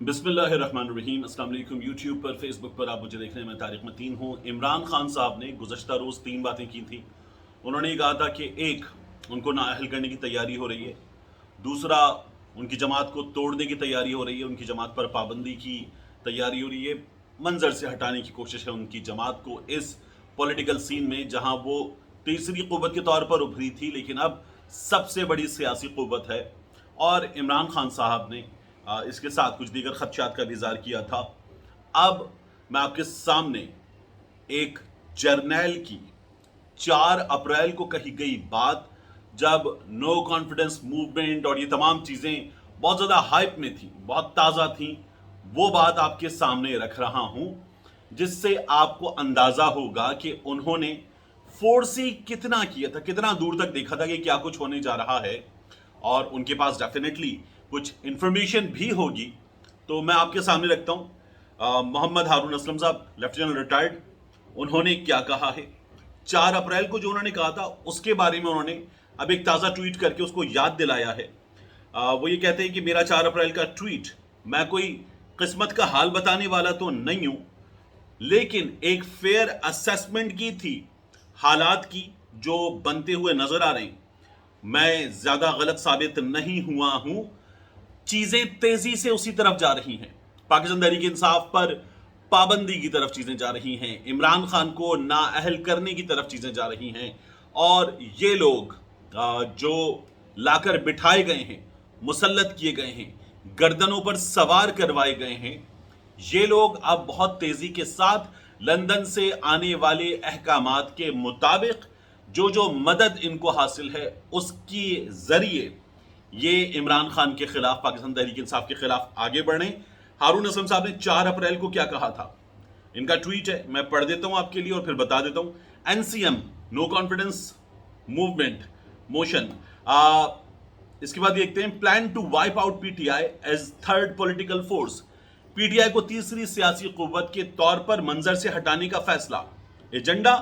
बिस्मिल्लाहिर्रहमानिर्रहीम। अस्सलाम वालेकुम। यूट्यूब पर, फेसबुक पर आप मुझे देख रहे हैं। मैं तारिक मतीन हूँ। इमरान खान साहब ने गुज़श्ता रोज़ 3 बातें की थी। उन्होंने ये कहा था कि एक, उनको नाअहल करने की तैयारी हो रही है। दूसरा, उनकी जमात को तोड़ने की तैयारी हो रही है, उनकी जमात पर पाबंदी की तैयारी हो रही है, मंजर से हटाने की कोशिश है उनकी जमात को इस पॉलिटिकल सीन में, जहाँ वो तीसरी क़ुव्वत के तौर पर उभरी थी लेकिन अब सबसे बड़ी सियासी क़ुव्वत है। और इमरान खान साहब ने इसके साथ कुछ दीगर खदशात का भी इज़हार किया था। अब मैं आपके सामने एक जर्नैल की 4 अप्रैल को कही गई बात, जब नो कॉन्फिडेंस मूवमेंट और ये तमाम चीज़ें बहुत ज़्यादा हाइप में थी, बहुत ताज़ा थी, वो बात आपके सामने रख रहा हूँ, जिससे आपको अंदाज़ा होगा कि उन्होंने फोर्सी कितना किया था, कितना दूर तक देखा था कि क्या कुछ होने जा रहा है। और उनके पास डेफिनेटली कुछ इंफॉर्मेशन भी होगी, तो मैं आपके सामने रखता हूँ। मोहम्मद हारून असलम साहब, लेफ्टिनेंट रिटायर्ड, उन्होंने क्या कहा है। 4 अप्रैल को जो उन्होंने कहा था उसके बारे में उन्होंने अब एक ताज़ा ट्वीट करके उसको याद दिलाया है। वो ये कहते हैं कि मेरा 4 अप्रैल का ट्वीट, मैं कोई किस्मत का हाल बताने वाला तो नहीं हूँ, लेकिन एक फेयर असेसमेंट की थी हालात की जो बनते हुए नजर आ रहे हैं। मैं ज्यादा गलत साबित नहीं हुआ हूं। चीजें तेजी से उसी तरफ जा रही हैं। पाकिस्तान तहरीक इंसाफ पर पाबंदी की तरफ चीजें जा रही हैं, इमरान खान को नाअहल करने की तरफ चीजें जा रही हैं। और ये लोग जो लाकर बिठाए गए हैं, मुसल्लत किए गए हैं, गर्दनों पर सवार करवाए गए हैं, ये लोग अब बहुत तेजी के साथ लंदन से आने वाले अहकामात के मुताबिक जो जो मदद इनको हासिल है उसकी जरिए ये इमरान खान के खिलाफ, पाकिस्तान तहरीक इंसाफ के खिलाफ आगे बढ़े। हारून असलम साहब ने 4 अप्रैल को क्या कहा था, इनका ट्वीट है, मैं पढ़ देता हूं आपके लिए और फिर बता देता हूं। NCM, no confidence movement motion. इसके बाद देखते हैं, plan to wipe out PTI as third political force. PTI को तीसरी सियासी कुव्वत के तौर पर मंजर से हटाने का फैसला। एजेंडा,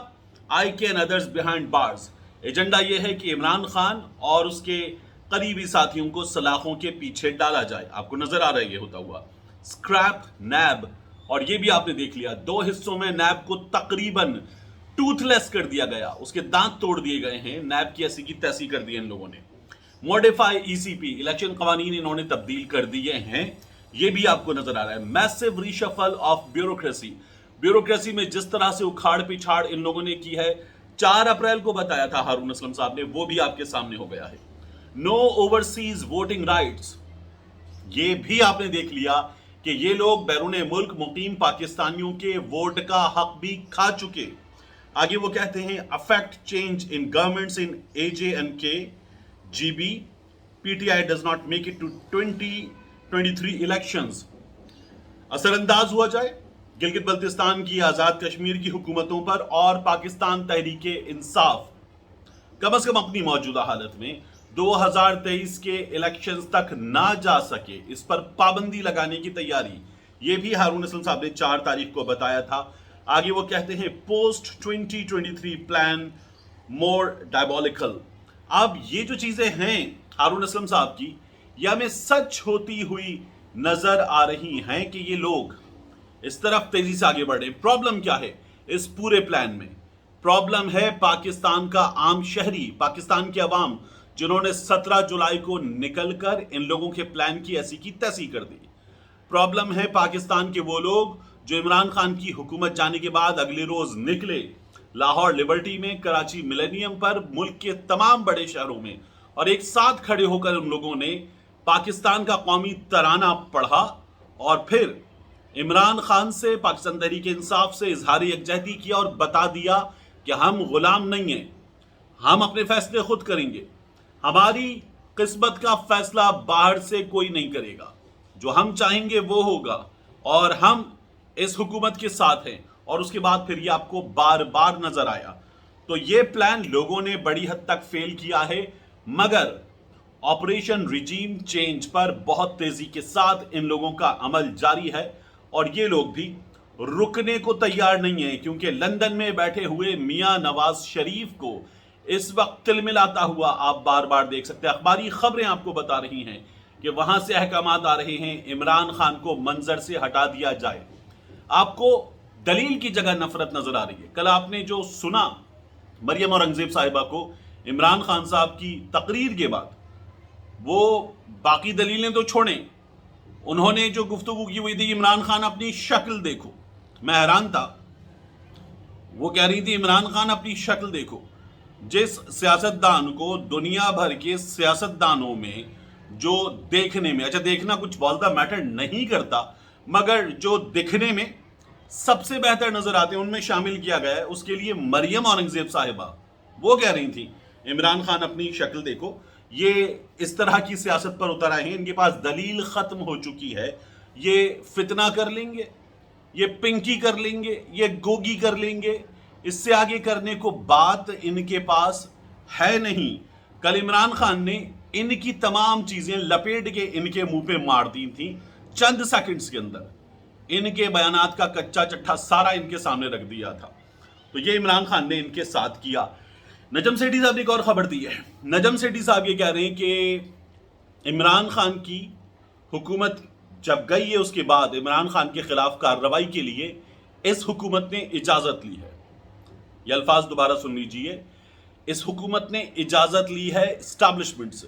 आई के and others behind bars. Agenda यह है कि इमरान खान और उसके करीबी साथियों को सलाखों के पीछे डाला जाए। आपको नजर आ रहा है ये होता हुआ। स्क्रैप नैब, और ये भी आपने देख लिया, 2 हिस्सों में नैब को तकरीबन टूथलेस कर दिया गया, उसके दांत तोड़ दिए गए हैं। नैब की ऐसी की तैसी कर दी इन लोगों ने। मॉडिफाई ईसीपी, इलेक्शन कवानीन इन्होंने तब्दील कर दिए हैं, ये भी आपको नजर आ रहा है। Massive reshuffle of bureaucracy, bureaucracy में जिस तरह से उखाड़ पिछाड़ इन लोगों ने की है, 4 अप्रैल को बताया था हारून असलम साहब ने, वो भी आपके सामने हो गया है। नो ओवरसीज वोटिंग राइट्स, ये भी आपने देख लिया कि ये लोग बैरून मुल्क मुकीम पाकिस्तानियों के वोट का हक भी खा चुके। आगे वो कहते हैं, affect change in governments in AJ and K GB, PTI does not make it to 2023 elections. असरअंदाज हुआ जाए गिलगित बल्तिस्तान की, आजाद कश्मीर की हुकूमतों पर, और पाकिस्तान तहरीक इंसाफ कम से कम अपनी मौजूदा हालत में 2023 के इलेक्शंस तक ना जा सके, इस पर पाबंदी लगाने की तैयारी। ये भी हारून असलम साहब ने 4 तारीख को बताया था। आगे वो कहते हैं, पोस्ट 2023 प्लान मोर डायबॉलिकल। अब ये जो चीजें हैं हारून असलम साहब की, यह हमें सच होती हुई नजर आ रही हैं कि ये लोग इस तरफ तेजी से आगे बढ़े। प्रॉब्लम क्या है इस पूरे प्लान में? प्रॉब्लम है पाकिस्तान का आम शहरी, पाकिस्तान के अवाम, जिन्होंने 17 जुलाई को निकलकर इन लोगों के प्लान की ऐसी की तैसी कर दी। प्रॉब्लम है पाकिस्तान के वो लोग जो इमरान खान की हुकूमत जाने के बाद अगले रोज निकले, लाहौर लिबर्टी में, कराची मिलेनियम पर, मुल्क के तमाम बड़े शहरों में, और एक साथ खड़े होकर उन लोगों ने पाकिस्तान का कौमी तराना पढ़ा और फिर इमरान खान से, पाकिस्तान तहरीक इंसाफ से इजहार यकजहती किया और बता दिया कि हम गुलाम नहीं हैं, हम अपने फैसले खुद करेंगे, हमारी किस्मत का फैसला बाहर से कोई नहीं करेगा, जो हम चाहेंगे वो होगा, और हम इस हुकूमत के साथ हैं। और उसके बाद फिर ये आपको बार बार नजर आया। तो ये प्लान लोगों ने बड़ी हद तक फेल किया है, मगर ऑपरेशन रिजीम चेंज पर बहुत तेजी के साथ इन लोगों का अमल जारी है, और ये लोग भी रुकने को तैयार नहीं है, क्योंकि लंदन में बैठे हुए मियां नवाज शरीफ को इस वक्त तिलमिलाता हुआ आप बार बार देख सकते हैं। अखबारी खबरें आपको बता रही हैं کہ وہاں سے احکامات آ رہے ہیں عمران خان کو منظر سے ہٹا دیا جائے. آپ کو دلیل کی جگہ نفرت نظر آ رہی ہے. کل آپ نے جو سنا مریم اورنگزیب صاحبہ کو عمران خان صاحب کی تقریر کے بعد، وہ باقی دلیلیں تو چھوڑیں، انہوں نے جو گفتگو کی ہوئی تھی عمران خان اپنی شکل دیکھو، میں حیران تھا. وہ کہہ رہی تھی عمران خان اپنی شکل دیکھو. جس سیاستدان کو دنیا بھر کے سیاستدانوں میں جو دیکھنے میں، اچھا دیکھنا کچھ بولتا میٹر نہیں کرتا، مگر جو دکھنے میں سب سے بہتر نظر آتے ہیں ان میں شامل کیا گیا ہے، اس کے لیے مریم اورنگزیب صاحبہ وہ کہہ رہی تھی عمران خان اپنی شکل دیکھو. یہ اس طرح کی سیاست پر اتر آئے ہیں، ان کے پاس دلیل ختم ہو چکی ہے. یہ فتنہ کر لیں گے، یہ پنکی کر لیں گے، یہ گوگی کر لیں گے، اس سے آگے کرنے کو بات ان کے پاس ہے نہیں. کل عمران خان نے ان کی تمام چیزیں لپیٹ کے ان کے منہ پہ مار دی تھیں چند سیکنڈز کے اندر. ان کے بیانات کا کچا چٹھا سارا ان کے سامنے رکھ دیا تھا. تو یہ عمران خان نے ان کے ساتھ کیا. نجم سیٹھی صاحب نے ایک اور خبر دی ہے. نجم سیٹھی صاحب یہ کہہ رہے ہیں کہ عمران خان کی حکومت جب گئی ہے اس کے بعد عمران خان کے خلاف کارروائی کے لیے اس حکومت نے اجازت لی ہے. یہ الفاظ دوبارہ سن لیجئے، اس حکومت نے اجازت لی ہے اسٹیبلشمنٹ سے.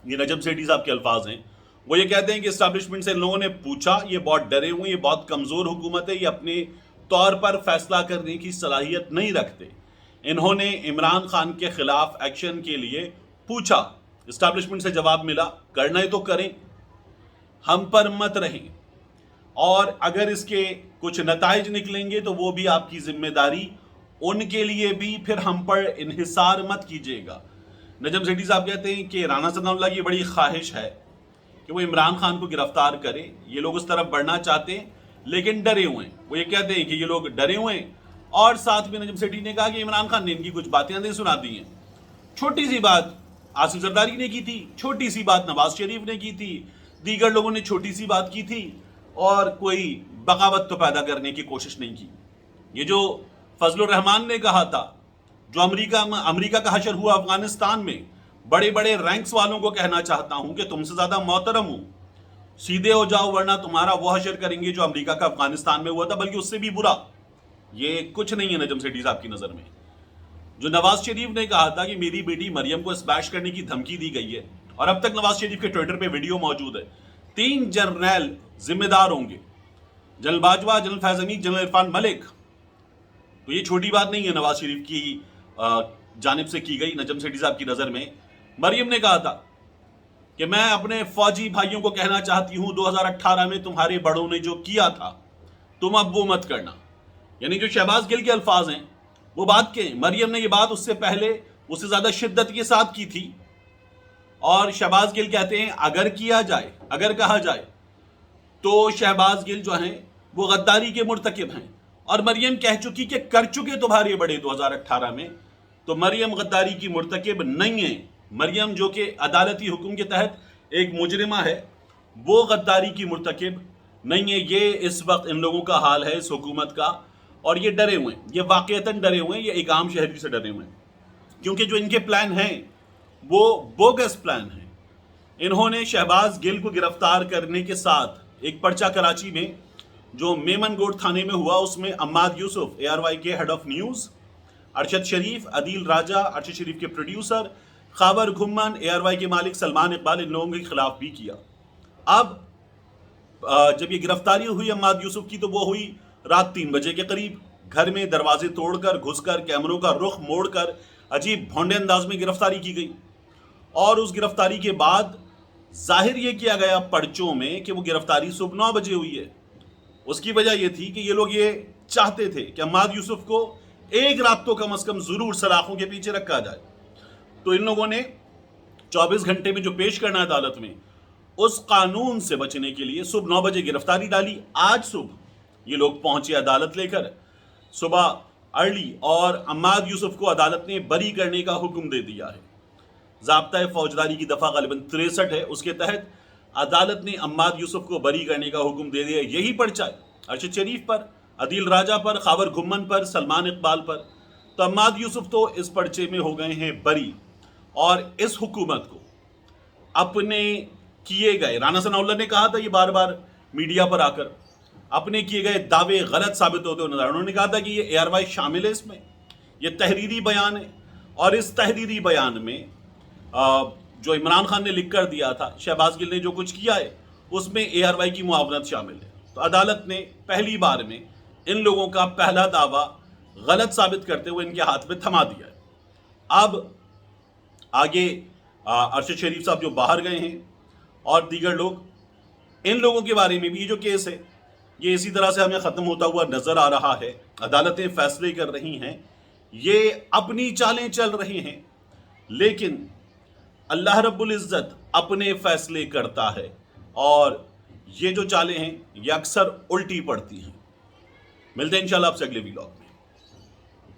یہ نجم سیٹھی صاحب کے الفاظ ہیں. وہ یہ کہتے ہیں کہ اسٹیبلشمنٹ سے ان لوگوں نے پوچھا، یہ بہت ڈرے ہوئے، یہ بہت کمزور حکومت ہے، یہ اپنے طور پر فیصلہ کرنے کی صلاحیت نہیں رکھتے. انہوں نے عمران خان کے خلاف ایکشن کے لیے پوچھا، اسٹیبلشمنٹ سے جواب ملا کرنا ہے تو کریں، ہم پر مت رہیں، اور اگر اس کے کچھ نتائج نکلیں گے تو وہ بھی آپ کی ذمہ داری، ان کے لیے بھی پھر ہم پر انحصار مت کیجیے گا. نجم سیٹھی صاحب کہتے ہیں کہ رانا ثناء اللہ کی بڑی خواہش ہے کہ وہ عمران خان کو گرفتار کرے. یہ لوگ اس طرف بڑھنا چاہتے ہیں لیکن ڈرے ہوئے ہیں. وہ یہ کہتے ہیں کہ یہ لوگ ڈرے ہوئے ہیں، اور ساتھ میں نجم سیٹھی نے کہا کہ عمران خان نے ان کی کچھ باتیں نہیں سنا دی ہیں. چھوٹی سی بات آصف زرداری نے کی تھی، چھوٹی سی بات نواز شریف نے کی تھی، دیگر لوگوں نے چھوٹی سی بات کی تھی، اور کوئی بغاوت تو پیدا کرنے کی کوشش نہیں کی. یہ جو فضل الرحمان نے کہا تھا، جو امریکہ کا حشر ہوا افغانستان میں، بڑے بڑے رینکس والوں کو کہنا چاہتا ہوں کہ تم سے زیادہ محترم ہوں، سیدھے ہو جاؤ ورنہ تمہارا وہ حشر کریں گے جو امریکہ کا افغانستان میں ہوا تھا، بلکہ اس سے بھی برا. یہ کچھ نہیں ہے نجم سیٹھی صاحب کی نظر میں. جو نواز شریف نے کہا تھا کہ میری بیٹی مریم کو اسمیش کرنے کی دھمکی دی گئی ہے، اور اب تک نواز شریف کے ٹویٹر پہ ویڈیو موجود ہے، 3 جرنیل ذمہ دار ہوں گے، جنرل باجوہ، جنرل فیض حمید، جنرل عرفان ملک. تو یہ چھوٹی بات نہیں ہے نواز شریف کی جانب سے کی گئی. نجم سیٹھی صاحب کی نظر میں مریم نے کہا تھا کہ میں اپنے فوجی بھائیوں کو کہنا چاہتی ہوں 2018 میں تمہارے بڑوں نے جو کیا تھا تم اب وہ مت کرنا. یعنی جو شہباز گل کے الفاظ ہیں وہ بات کے، مریم نے یہ بات اس سے پہلے اس سے زیادہ شدت کے ساتھ کی تھی. اور شہباز گل کہتے ہیں اگر کیا جائے، اگر کہا جائے تو شہباز گل جو ہیں وہ غداری کے مرتکب ہیں، اور مریم کہہ چکی کہ کر چکے تمہارے بڑے 2018 میں. تو مریم غداری کی مرتکب نہیں ہے. مریم جو کہ عدالتی حکم کے تحت ایک مجرمہ ہے، وہ غداری کی مرتکب نہیں ہے. یہ اس وقت ان لوگوں کا حال ہے، اس حکومت کا، اور یہ ڈرے ہوئے ہیں، یہ واقعتاً ڈرے ہوئے ہیں، یہ ایک عام شہری سے ڈرے ہوئے ہیں، کیونکہ جو ان کے پلان ہیں وہ بوگس پلان ہیں. انہوں نے شہباز گل کو گرفتار کرنے کے ساتھ ایک پرچہ کراچی میں جو میمن گوٹ تھانے میں ہوا، اس میں عماد یوسف ARY کے ہیڈ آف نیوز، ارشد شریف، عدیل راجہ ارشد شریف کے پروڈیوسر، خاور گھمن ARY کے مالک سلمان اقبال، ان لوگوں کے خلاف بھی کیا. اب جب یہ گرفتاری ہوئی عماد یوسف کی تو وہ ہوئی رات 3 بجے کے قریب. گھر میں دروازے توڑ کر، گھس کر، کیمروں کا رخ موڑ کر عجیب بھونڈے انداز میں گرفتاری کی گئی. اور اس گرفتاری کے بعد ظاہر یہ کیا گیا پرچوں میں کہ وہ گرفتاری صبح 9 بجے ہوئی ہے. اس کی وجہ یہ تھی کہ یہ لوگ یہ چاہتے تھے کہ عماد یوسف کو ایک رات تو کم از کم ضرور سلاخوں کے پیچھے رکھا جائے. تو ان لوگوں نے 24 گھنٹے میں جو پیش کرنا عدالت میں، اس قانون سے بچنے کے لیے صبح 9 بجے گرفتاری ڈالی. آج صبح یہ لوگ پہنچے عدالت لے کر صبح ارلی، اور عماد یوسف کو عدالت نے بری کرنے کا حکم دے دیا ہے. ضابطۂ فوجداری کی دفعہ غالباً 63 ہے، اس کے تحت عدالت نے عماد یوسف کو بری کرنے کا حکم دے دیا. یہی پرچہ ہے ارشد شریف پر، عدیل راجہ پر، خاور گھمن پر، سلمان اقبال پر. تو عماد یوسف تو اس پرچے میں ہو گئے ہیں بری، اور اس حکومت کو اپنے किए गए, राना सनाउल्लाह ने कहा था ये बार बार मीडिया पर आकर, अपने किए गए दावे गलत साबित होते हुए नजर। उन्होंने कहा था कि ये ARY शामिल है इसमें, ये तहरीरी बयान है, और इस तहरीरी बयान में जो इमरान खान ने लिख कर दिया था, शहबाज गिल ने जो कुछ किया है उसमें ARY की मुआवनत शामिल है। तो अदालत ने पहली बार में इन लोगों का पहला दावा गलत साबित करते हुए इनके हाथ में थमा दिया है। अब आगे अरशद शरीफ साहब जो बाहर गए हैं और दीगर लोग, इन लोगों के बारे में भी ये जो केस है ये इसी तरह से हमें ख़त्म होता हुआ नज़र आ रहा है। अदालतें फैसले कर रही हैं, ये अपनी चालें चल रही हैं, लेकिन अल्लाह रब्बुल इज़्ज़त अपने फैसले करता है और ये जो चालें हैं ये अक्सर उल्टी पड़ती हैं। मिलते हैं इंशाल्लाह आपसे अगले वीडियो में।